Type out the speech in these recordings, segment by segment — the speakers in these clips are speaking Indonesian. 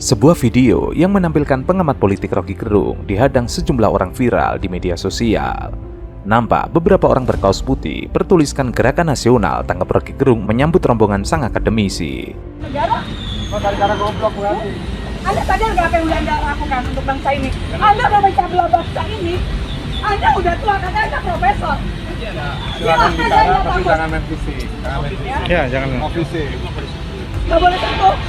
Sebuah video yang menampilkan pengamat politik Rocky Gerung dihadang sejumlah orang viral di media sosial. Nampak beberapa orang berkaos putih bertuliskan Gerakan Nasional Tanggap Rocky Gerung menyambut rombongan sang akademisi. Gara-gara goblok berarti. Anda sadar nggak apa yang udah Anda lakukan untuk bangsa ini? Anda memecah belah bangsa ini. Anda udah tua, karena Anda profesor. Silakan bicara, tapi jangan main fisik. Ya, jangan. Fisik. Nggak boleh sentuh.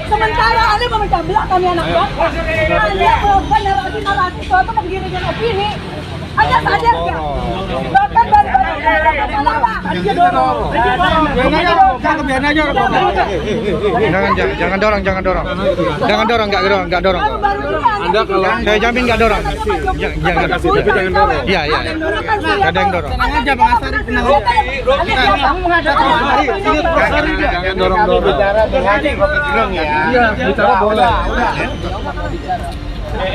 Sementara Anda memecah belah kami anak bangsa. Anda melakukan narasi suatu penggiringan opini. Anda sadar nggak? Bahkan baru-baru Jangan dorong, nggak dorong. Anda kalau Saya jamin nggak dorong. Jangan dorong. Iya. Nggak ada yang dorong. jangan dorong-dorong. Bicara dengan Rocky Gerung ya. Iya, bicara boleh. Nggak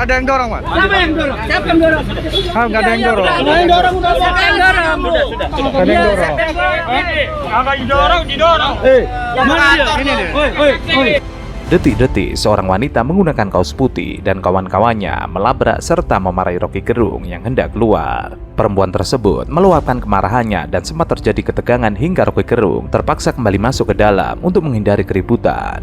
ada yang dorong, Mas. Siapa yang dorong? Nggak ada yang dorong. Siapa yang dorong? Nggak ada yang dorong. Siapa yang dorong? Detik-detik seorang wanita menggunakan kaos putih dan kawan-kawannya melabrak serta memarahi Rocky Gerung yang hendak keluar. Perempuan tersebut meluapkan kemarahannya dan sempat terjadi ketegangan hingga Rocky Gerung terpaksa kembali masuk ke dalam untuk menghindari keributan.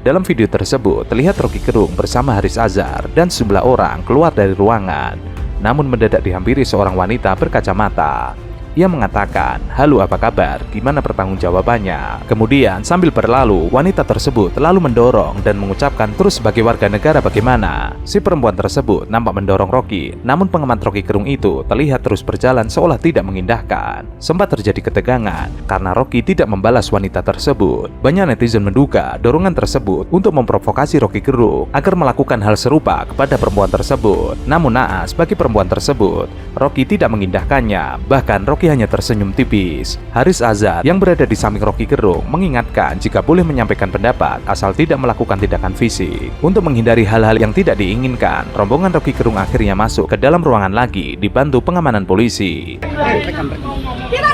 Dalam video tersebut terlihat Rocky Gerung bersama Haris Azhar dan sejumlah orang keluar dari ruangan, namun mendadak dihampiri seorang wanita berkacamata. Ia mengatakan, "Halo, apa kabar? Gimana pertanggungjawabannya?" Kemudian sambil berlalu, wanita tersebut lalu mendorong dan mengucapkan, "Terus sebagai warga negara bagaimana?" Si perempuan tersebut nampak mendorong Rocky, namun pengamat Rocky Gerung itu terlihat terus berjalan seolah tidak mengindahkan. Sempat terjadi ketegangan karena Rocky tidak membalas wanita tersebut. Banyak netizen menduga dorongan tersebut untuk memprovokasi Rocky Gerung agar melakukan hal serupa kepada perempuan tersebut. Namun naas bagi perempuan tersebut, Rocky tidak mengindahkannya. Bahkan Rocky hanya tersenyum tipis. Haris Azhar yang berada di samping Rocky Gerung mengingatkan jika boleh menyampaikan pendapat asal tidak melakukan tindakan fisik. Untuk menghindari hal-hal yang tidak diinginkan, rombongan Rocky Gerung akhirnya masuk ke dalam ruangan lagi dibantu pengamanan polisi. Kita nggak mendorong, kita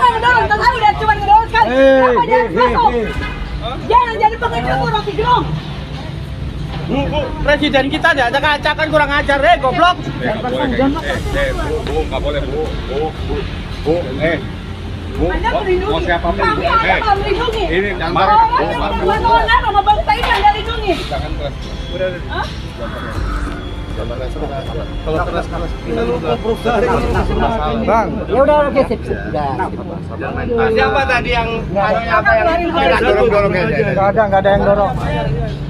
udah cuma ngedorong sekali. Kenapa jangan masuk? Jangan jadi pengecut Rocky Gerung. Presiden kita ada kacakan kurang ajar goblok. Bu, nggak boleh, Bu. Bu, Bu, Anda melindungi. mau siapa pun. Kami Anda melindungi. Ini Orang yang berkewanan sama bangsa ini Anda lindungi. Jangan keras. Hah? Kalau keras kita Bang, Ya udah sip. Siapa tadi yang dorong-dorong aja. nggak ada yang dorong.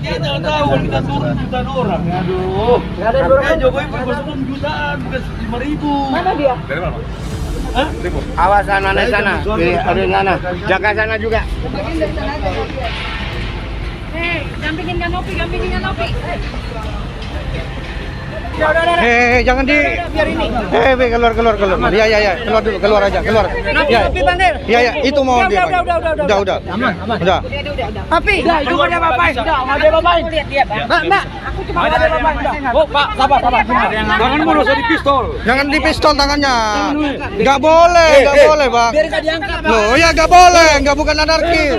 Kita tahu kita turun jutaan orang. Aduh. Nggak ada dorongan. Jokowi berkurang jutaan bukan 5.000. Mana dia? Dari mana? Hah? Awas sana, ada sana, jaga sana juga. Bagian dari sana aja. Hei, gampingin Nopi. Jangan di. Keluar. Iya, keluar aja. Iya, itu mau dia. Udah. Tapi, cuma dia bapain. Udah, dia bapain. Lihat dia, Bang. Mbak, aku cuma ada bapain. Oh, Pak, sabar. Jangan murus di pistol. Jangan di pistol tangannya. Nggak boleh, Bang. Biar nggak diangkat, Bang. Loh, ya nggak boleh, nggak bukan anarkis.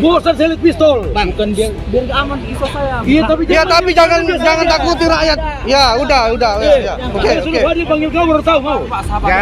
Bosan saya lihat pistol. Bukan biar nggak aman iso saya. Iya, tapi Ya tapi jangan takuti rakyat. Ya, udah. Ya. Oke. Dia panggil kau baru tahu kau.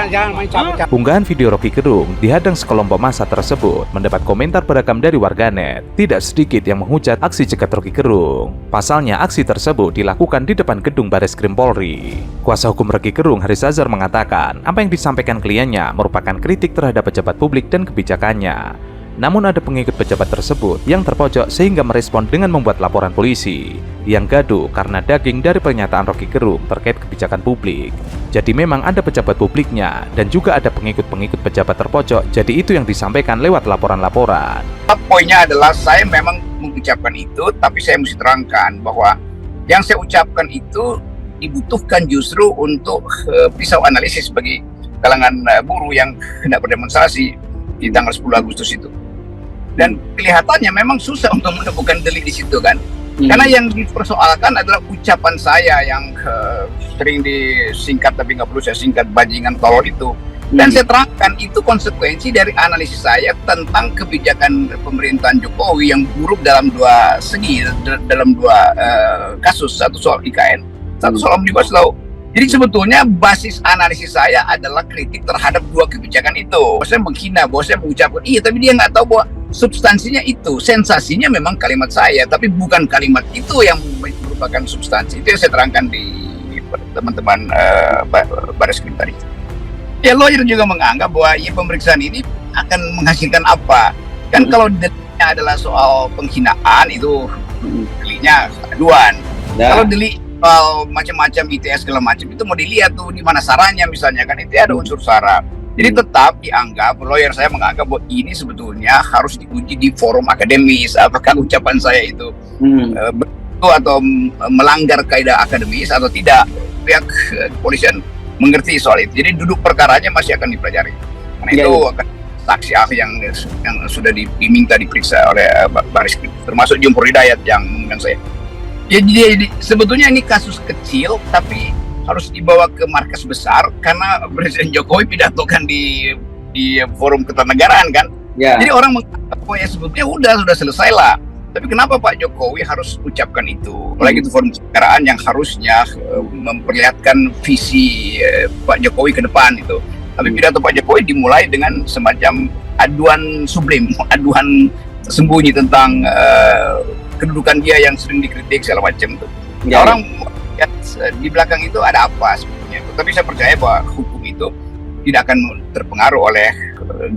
Jangan main cabut. Unggahan video Rocky Gerung dihadang sekelompok massa tersebut mendapat komentar beragam dari warganet. Tidak sedikit yang menghujat aksi cegat Rocky Gerung. Pasalnya aksi tersebut dilakukan di depan gedung Bareskrim Polri. Kuasa hukum Rocky Gerung, Haris Azhar, mengatakan apa yang disampaikan kliennya merupakan kritik terhadap pejabat publik dan kebijakannya. Namun ada pengikut pejabat tersebut yang terpojok sehingga merespon dengan membuat laporan polisi yang gaduh karena daging dari pernyataan Rocky Gerung terkait kebijakan publik. Jadi memang ada pejabat publiknya dan juga ada pengikut-pengikut pejabat terpojok. Jadi itu yang disampaikan lewat laporan-laporan. Poinnya adalah saya memang mengucapkan itu, tapi saya mesti terangkan bahwa yang saya ucapkan itu dibutuhkan justru untuk pisau analisis bagi kalangan buruh yang hendak berdemonstrasi di tanggal 10 Agustus itu. Dan kelihatannya memang susah untuk menemukan delik di situ kan. Karena yang dipersoalkan adalah ucapan saya yang sering disingkat tapi nggak perlu saya singkat, bajingan tolol itu. Dan saya terangkan itu konsekuensi dari analisis saya tentang kebijakan pemerintahan Jokowi yang buruk dalam dua segi, dalam dua kasus, satu soal IKN, satu soal Omnibus Law. Jadi sebetulnya basis analisis saya adalah kritik terhadap dua kebijakan itu. Saya menghina, bahwa saya mengucapkan iya, tapi dia nggak tahu bahwa substansinya itu, sensasinya memang kalimat saya, tapi bukan kalimat itu yang merupakan substansi. Itu yang saya terangkan di teman-teman Bareskrim tadi. Ya, lawyer juga menganggap bahwa ya, pemeriksaan ini akan menghasilkan apa? Kan kalau deliknya adalah soal penghinaan, itu deliknya aduan. Kalau delik macam-macam ITS segala macam itu mau dilihat tuh di mana saranya misalnya kan, itu ada unsur sara. Jadi tetap dianggap, lawyer saya menganggap bahwa ini sebetulnya harus diuji di forum akademis. Apakah ucapan saya itu betul atau melanggar kaidah akademis atau tidak? Pihak kepolisian mengerti soal itu. Jadi duduk perkaranya masih akan dipelajari. Karena itu akan saksi ahli yang sudah diminta diperiksa oleh Bareskrim, termasuk Jumpur Hidayat yang mengundang saya. Jadi sebetulnya ini kasus kecil tapi harus dibawa ke markas besar karena Presiden Jokowi pidatokan di forum keternegaraan kan. Jadi orang menganggap bahwa ya sebetulnya sudah selesai lah. Tapi kenapa Pak Jokowi harus ucapkan itu? Apalagi itu forum kenegaraan yang harusnya memperlihatkan visi Pak Jokowi ke depan itu. Tapi pidato Pak Jokowi dimulai dengan semacam aduan sublim, aduan tersembunyi tentang kedudukan dia yang sering dikritik segala macam itu. Orang lihat di belakang itu ada apa sebetulnya. Tapi saya percaya bahwa hukum itu tidak akan terpengaruh oleh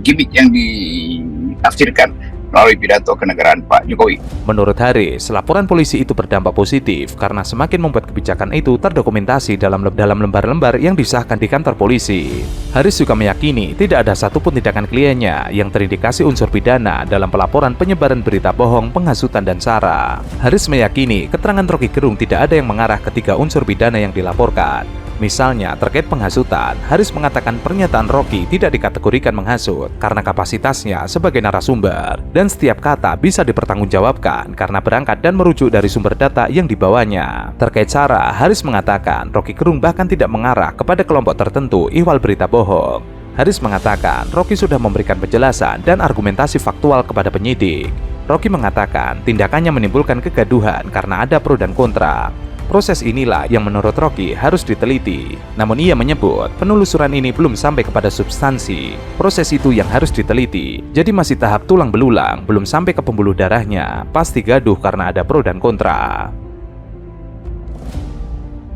gimmick yang ditafsirkan melalui pidato kenegaraan Pak Jokowi. Menurut Haris, laporan polisi itu berdampak positif karena semakin membuat kebijakan itu terdokumentasi dalam lembar-lembar yang disahkan di kantor polisi. Haris juga meyakini tidak ada satupun tindakan kliennya yang terindikasi unsur pidana dalam pelaporan penyebaran berita bohong, penghasutan, dan sara. Haris meyakini keterangan Rocky Gerung tidak ada yang mengarah ke tiga unsur pidana yang dilaporkan. Misalnya terkait penghasutan, Haris mengatakan pernyataan Rocky tidak dikategorikan menghasut karena kapasitasnya sebagai narasumber dan setiap kata bisa dipertanggungjawabkan karena berangkat dan merujuk dari sumber data yang dibawanya. Terkait sara, Haris mengatakan Rocky Gerung bahkan tidak mengarah kepada kelompok tertentu ihwal berita bohong. Haris mengatakan Rocky sudah memberikan penjelasan dan argumentasi faktual kepada penyidik. Rocky mengatakan tindakannya menimbulkan kegaduhan karena ada pro dan kontra. Proses inilah yang menurut Rocky harus diteliti. Namun ia menyebut penelusuran ini belum sampai kepada substansi. Proses itu yang harus diteliti. Jadi masih tahap tulang belulang, belum sampai ke pembuluh darahnya. Pasti gaduh karena ada pro dan kontra.